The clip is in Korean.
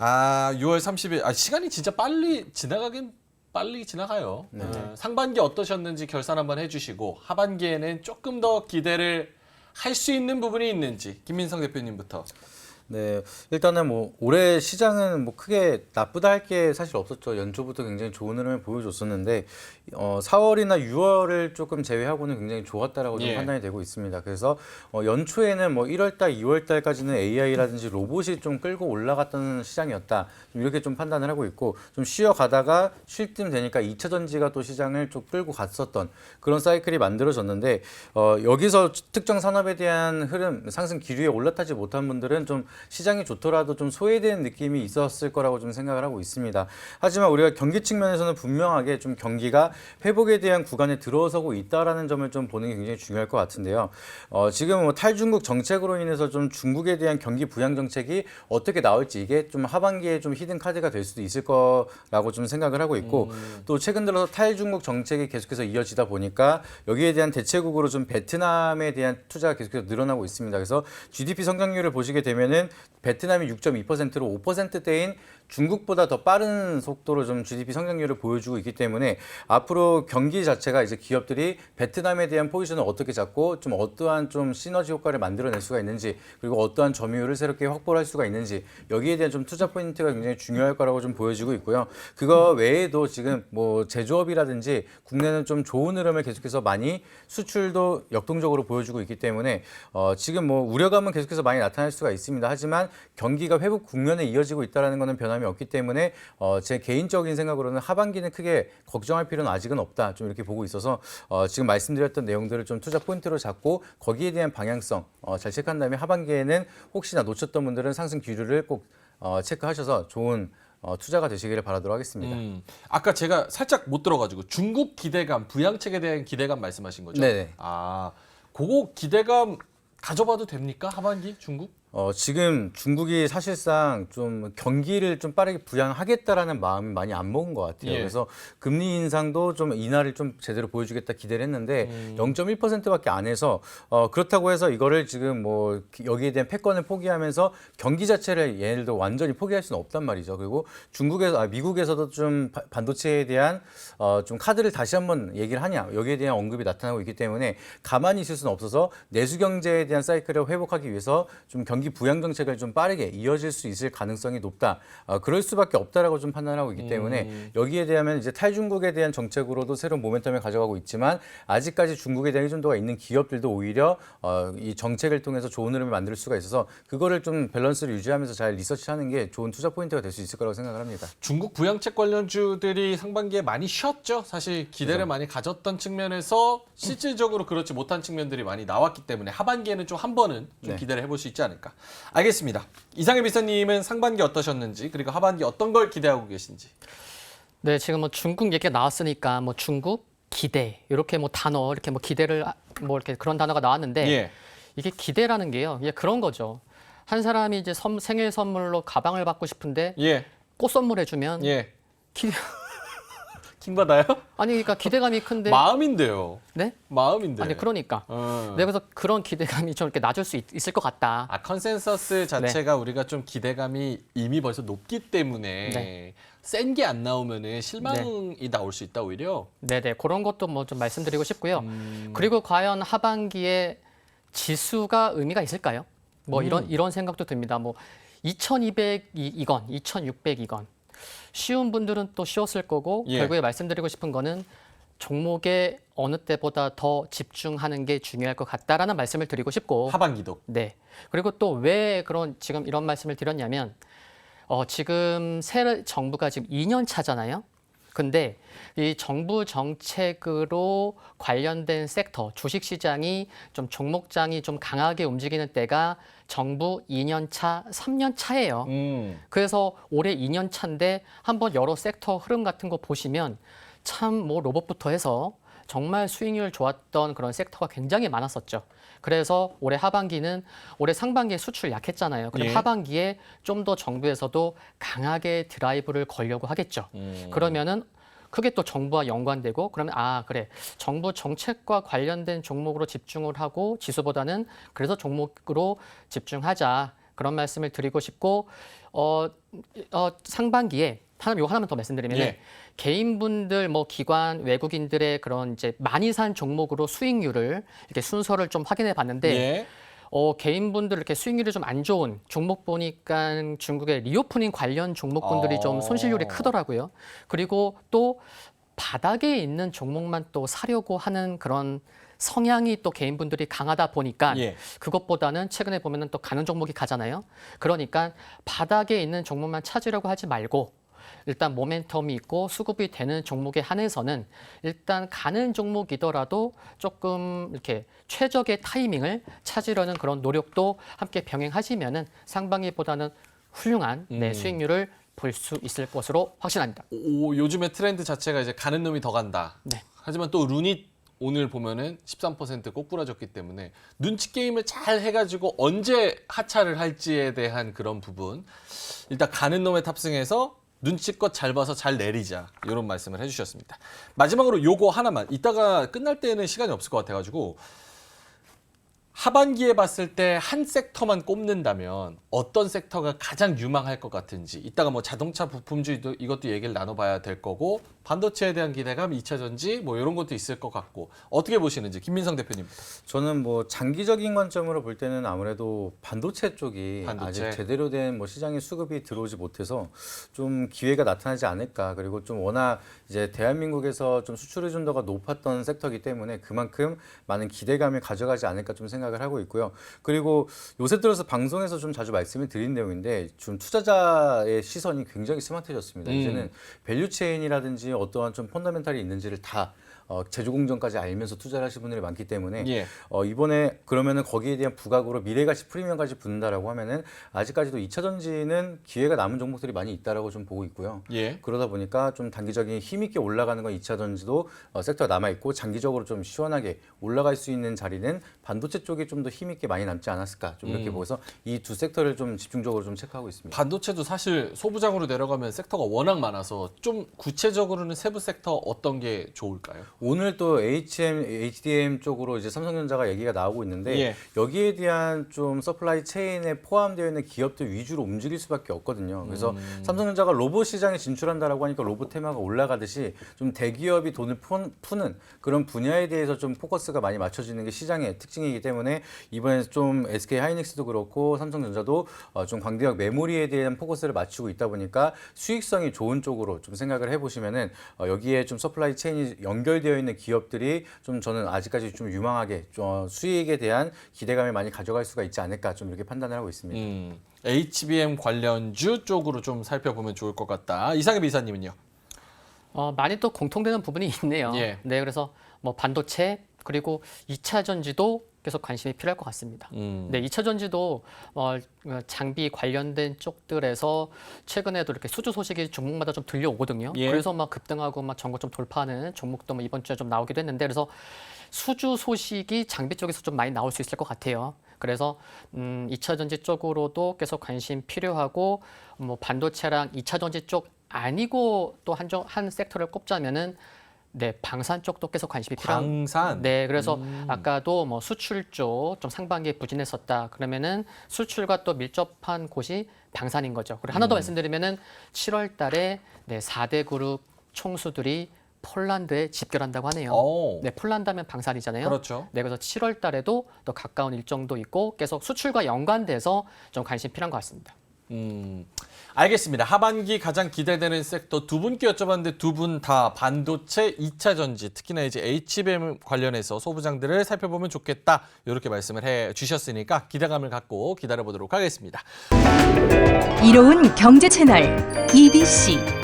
6월 30일. 시간이 진짜 빨리 지나가요. 네. 상반기 어떠셨는지 결산 한번 해주시고 하반기에는 조금 더 기대를 할 수 있는 부분이 있는지 김민성 대표님부터. 네, 일단은 뭐 올해 시장은 뭐 크게 나쁘다 할 게 사실 없었죠. 연초부터 굉장히 좋은 흐름을 보여줬었는데 4월이나 6월을 조금 제외하고는 굉장히 좋았다라고 좀 예. 판단이 되고 있습니다. 그래서 연초에는 뭐 1월달, 2월달까지는 AI라든지 로봇이 좀 끌고 올라갔던 시장이었다. 좀 이렇게 좀 판단을 하고 있고 좀 쉬어가다가 쉴 쯤 되니까 2차 전지가 또 시장을 좀 끌고 갔었던 그런 사이클이 만들어졌는데 여기서 특정 산업에 대한 흐름, 상승 기류에 올라타지 못한 분들은 좀 시장이 좋더라도 좀 소외되는 느낌이 있었을 거라고 좀 생각을 하고 있습니다. 하지만 우리가 경기 측면에서는 분명하게 좀 경기가 회복에 대한 구간에 들어서고 있다라는 점을 좀 보는 게 굉장히 중요할 것 같은데요. 지금 뭐 탈중국 정책으로 인해서 좀 중국에 대한 경기 부양 정책이 어떻게 나올지 이게 좀 하반기에 좀 히든 카드가 될 수도 있을 거라고 좀 생각을 하고 있고 또 최근 들어서 탈중국 정책이 계속해서 이어지다 보니까 여기에 대한 대체국으로 좀 베트남에 대한 투자가 계속해서 늘어나고 있습니다. 그래서 GDP 성장률을 보시게 되면은 베트남이 6.2%로 5%대인 중국보다 더 빠른 속도로 좀 GDP 성장률을 보여주고 있기 때문에 앞으로 경기 자체가 이제 기업들이 베트남에 대한 포지션을 어떻게 잡고 좀 어떠한 좀 시너지 효과를 만들어낼 수가 있는지 그리고 어떠한 점유율을 새롭게 확보를 할 수가 있는지 여기에 대한 좀 투자 포인트가 굉장히 중요할 거라고 좀 보여지고 있고요. 그거 외에도 지금 뭐 제조업이라든지 국내는 좀 좋은 흐름을 계속해서 많이 수출도 역동적으로 보여주고 있기 때문에 지금 뭐 우려감은 계속해서 많이 나타날 수가 있습니다. 하지만 경기가 회복 국면에 이어지고 있다는 것은 변함이 없기 때문에 제 개인적인 생각으로는 하반기는 크게 걱정할 필요는 아직은 없다. 좀 이렇게 보고 있어서 지금 말씀드렸던 내용들을 좀 투자 포인트로 잡고 거기에 대한 방향성 잘 체크한 다음에 하반기에는 혹시나 놓쳤던 분들은 상승 기류를 꼭 체크하셔서 좋은 투자가 되시기를 바라도록 하겠습니다. 아까 제가 살짝 못 들어가지고 중국 기대감, 부양책에 대한 기대감 말씀하신 거죠? 네네. 그거 기대감 가져봐도 됩니까? 하반기 중국? 지금 중국이 사실상 좀 경기를 좀 빠르게 부양하겠다라는 마음이 많이 안 먹은 것 같아요. 예. 그래서 금리 인상도 좀 인하를 좀 제대로 보여주겠다 기대를 했는데 0.1%밖에 안 해서 그렇다고 해서 이거를 지금 뭐 여기에 대한 패권을 포기하면서 경기 자체를 예를 들어 완전히 포기할 수는 없단 말이죠. 그리고 미국에서도 좀 반도체에 대한 좀 카드를 다시 한번 얘기를 하냐 여기에 대한 언급이 나타나고 있기 때문에 가만히 있을 수는 없어서 내수 경제에 대한 사이클을 회복하기 위해서 좀 경기 부양 정책을 좀 빠르게 이어질 수 있을 가능성이 높다. 그럴 수밖에 없다라고 좀 판단하고 있기 때문에 여기에 대하면 이제 탈중국에 대한 정책으로도 새로운 모멘텀을 가져가고 있지만 아직까지 중국에 대한 의존도가 있는 기업들도 오히려 이 정책을 통해서 좋은 흐름을 만들 수가 있어서 그거를 좀 밸런스를 유지하면서 잘 리서치하는 게 좋은 투자 포인트가 될 수 있을 거라고 생각을 합니다. 중국 부양책 관련주들이 상반기에 많이 쉬었죠. 사실 기대를 많이 가졌던 측면에서 실질적으로 그렇지 못한 측면들이 많이 나왔기 때문에 하반기에는 좀 한 번은 좀 네. 기대를 해볼 수 있지 않을까. 알겠습니다. 이상해 비서님은 상반기 어떠셨는지 그리고 하반기 어떤 걸 기대하고 계신지. 네, 지금 뭐 중국 얘기가 나왔으니까 뭐 중국 기대 이렇게 뭐 단어 이렇게 뭐 기대를 뭐 이렇게 그런 단어가 나왔는데 예. 이게 기대라는 게요. 이게 그런 거죠. 한 사람이 이제 생일 선물로 가방을 받고 싶은데 예. 꽃 선물해주면 예. 기대 킹 받아요? 아니 그러니까 기대감이 큰데 마음인데요. 네? 마음인데. 아니 그러니까 네, 그래서 그런 기대감이 좀 이렇게 낮을 수 있을 것 같다. 컨센서스 자체가 우리가 좀 기대감이 이미 벌써 높기 때문에 네. 센 게 안 나오면은 실망이 나올 수 있다 오히려. 네네 그런 것도 뭐 좀 말씀드리고 싶고요. 그리고 과연 하반기에 지수가 의미가 있을까요? 뭐 이런 생각도 듭니다. 뭐 2,200이건, 2,600이건 쉬운 분들은 또 쉬웠을 거고 예. 결국에 말씀드리고 싶은 거는 종목에 어느 때보다 더 집중하는 게 중요할 것 같다라는 말씀을 드리고 싶고 하반기도. 네. 그리고 또 왜 지금 이런 말씀을 드렸냐면 지금 새 정부가 지금 2년 차잖아요. 근데 이 정부 정책으로 관련된 섹터, 주식 시장이 좀 종목장이 좀 강하게 움직이는 때가 정부 2년 차, 3년 차예요. 그래서 올해 2년 차인데 한번 여러 섹터 흐름 같은 거 보시면 참 뭐 로봇부터 해서 정말 수익률 좋았던 그런 섹터가 굉장히 많았었죠. 그래서 올해 하반기는 올해 상반기에 수출 약했잖아요. 그럼 예. 하반기에 좀 더 정부에서도 강하게 드라이브를 걸려고 하겠죠. 그러면은 크게 또 정부와 연관되고 그러면 그래 정부 정책과 관련된 종목으로 집중을 하고 지수보다는 그래서 종목으로 집중하자 그런 말씀을 드리고 싶고 상반기에 요 하나만 더 말씀드리면 예. 개인분들, 뭐 기관, 외국인들의 그런 이제 많이 산 종목으로 수익률을 이렇게 순서를 좀 확인해 봤는데 예. 개인분들 이렇게 수익률이 좀 안 좋은 종목 보니까 중국의 리오프닝 관련 종목군들이 좀 손실률이 크더라고요. 그리고 또 바닥에 있는 종목만 또 사려고 하는 그런 성향이 또 개인분들이 강하다 보니까 예. 그것보다는 최근에 보면은 또 가는 종목이 가잖아요. 그러니까 바닥에 있는 종목만 찾으려고 하지 말고 일단 모멘텀이 있고 수급이 되는 종목에 한해서는 일단 가는 종목이더라도 조금 이렇게 최적의 타이밍을 찾으려는 그런 노력도 함께 병행하시면은 상반기보다는 훌륭한 수익률을 볼 수 있을 것으로 확신합니다. 요즘의 트렌드 자체가 이제 가는 놈이 더 간다. 네. 하지만 또 룬이 오늘 보면은 13% 꼬꾸라졌기 때문에 눈치 게임을 잘 해가지고 언제 하차를 할지에 대한 그런 부분, 일단 가는 놈에 탑승해서 눈치껏 잘 봐서 잘 내리자, 이런 말씀을 해주셨습니다. 마지막으로 요거 하나만, 이따가 끝날 때는 시간이 없을 것 같아가지고 하반기에 봤을 때 한 섹터만 꼽는다면 어떤 섹터가 가장 유망할 것 같은지, 이따가 뭐 자동차 부품주 이것도 얘기를 나눠봐야 될 거고, 반도체에 대한 기대감, 2차 전지 뭐 이런 것도 있을 것 같고, 어떻게 보시는지 김민성 대표님부터. 저는 뭐 장기적인 관점으로 볼 때는 아무래도 반도체 쪽이 반도체. 아직 제대로 된 뭐 시장의 수급이 들어오지 못해서 좀 기회가 나타나지 않을까. 그리고 좀 워낙 이제 대한민국에서 좀 수출 의존도가 높았던 섹터이기 때문에 그만큼 많은 기대감을 가져가지 않을까 좀 생각을 하고 있고요. 그리고 요새 들어서 방송에서 좀 자주 말씀을 드린 내용인데 좀 투자자의 시선이 굉장히 스마트해졌습니다. 이제는 밸류체인이라든지 어떠한 좀 펀더멘탈이 있는지를 다 제조 공정까지 알면서 투자를 하시는 분들이 많기 때문에 예. 이번에 그러면은 거기에 대한 부각으로 미래가치 프리미엄까지 붙는다라고 하면은 아직까지도 2차 전지는 기회가 남은 종목들이 많이 있다라고 좀 보고 있고요. 예. 그러다 보니까 좀 단기적인 힘 있게 올라가는 건 2차 전지도 섹터가 남아 있고, 장기적으로 좀 시원하게 올라갈 수 있는 자리는 반도체 쪽이 좀 더 힘 있게 많이 남지 않았을까, 좀 이렇게 보여서 이 두 섹터를 좀 집중적으로 좀 체크하고 있습니다. 반도체도 사실 소부장으로 내려가면 섹터가 워낙 많아서 좀 구체적으로는 세부 섹터 어떤 게 좋을까요? 오늘 또 HDM 쪽으로 이제 삼성전자가 얘기가 나오고 있는데 예. 여기에 대한 좀 서플라이 체인에 포함되어 있는 기업들 위주로 움직일 수밖에 없거든요. 그래서 삼성전자가 로봇 시장에 진출한다라고 하니까 로봇 테마가 올라가듯이 좀 대기업이 돈을 푸는 그런 분야에 대해서 좀 포커스가 많이 맞춰지는 게 시장의 특징이기 때문에 이번에 좀 SK 하이닉스도 그렇고 삼성전자도 좀 광대역 메모리에 대한 포커스를 맞추고 있다 보니까 수익성이 좋은 쪽으로 좀 생각을 해보시면은 여기에 좀 서플라이 체인이 연결되어 있는 기업들이 좀 저는 아직까지 좀 유망하게 좀 수익에 대한 기대감을 많이 가져갈 수가 있지 않을까, 좀 이렇게 판단을 하고 있습니다. HBM 관련주 쪽으로 좀 살펴보면 좋을 것 같다. 이상엽 이사님은요? 많이 또 공통되는 부분이 있네요. 예. 네, 그래서 뭐 반도체 그리고 2차 전지도 계속 관심이 필요할 것 같습니다. 네, 2차 전지도 장비 관련된 쪽들에서 최근에도 이렇게 수주 소식이 종목마다 좀 들려오거든요. 예. 그래서 막 급등하고 막 전고 좀 돌파하는 종목도 뭐 이번 주에 좀 나오기도 했는데, 그래서 수주 소식이 장비 쪽에서 좀 많이 나올 수 있을 것 같아요. 그래서 2차 전지 쪽으로도 계속 관심 필요하고, 뭐 반도체랑 2차 전지 쪽 아니고 또 한 섹터를 꼽자면은 네, 방산 쪽도 계속 관심이 필요한. 방산. 네, 그래서 아까도 뭐 수출 쪽 좀 상반기에 부진했었다. 그러면은 수출과 또 밀접한 곳이 방산인 거죠. 그리고 하나 더 말씀드리면은 7월 달에 네, 4대 그룹 총수들이 폴란드에 집결한다고 하네요. 오. 네, 폴란드 하면 방산이잖아요. 그렇죠. 네, 그래서 7월 달에도 또 가까운 일정도 있고 계속 수출과 연관돼서 좀 관심 필요한 것 같습니다. 알겠습니다. 하반기 가장 기대되는 섹터 두 분께 여쭤봤는데 두 분 다 반도체, 2차 전지, 특히나 이제 HBM 관련해서 소부장들을 살펴보면 좋겠다, 이렇게 말씀을 해 주셨으니까 기대감을 갖고 기다려보도록 하겠습니다. 이로운 경제 채널 EBC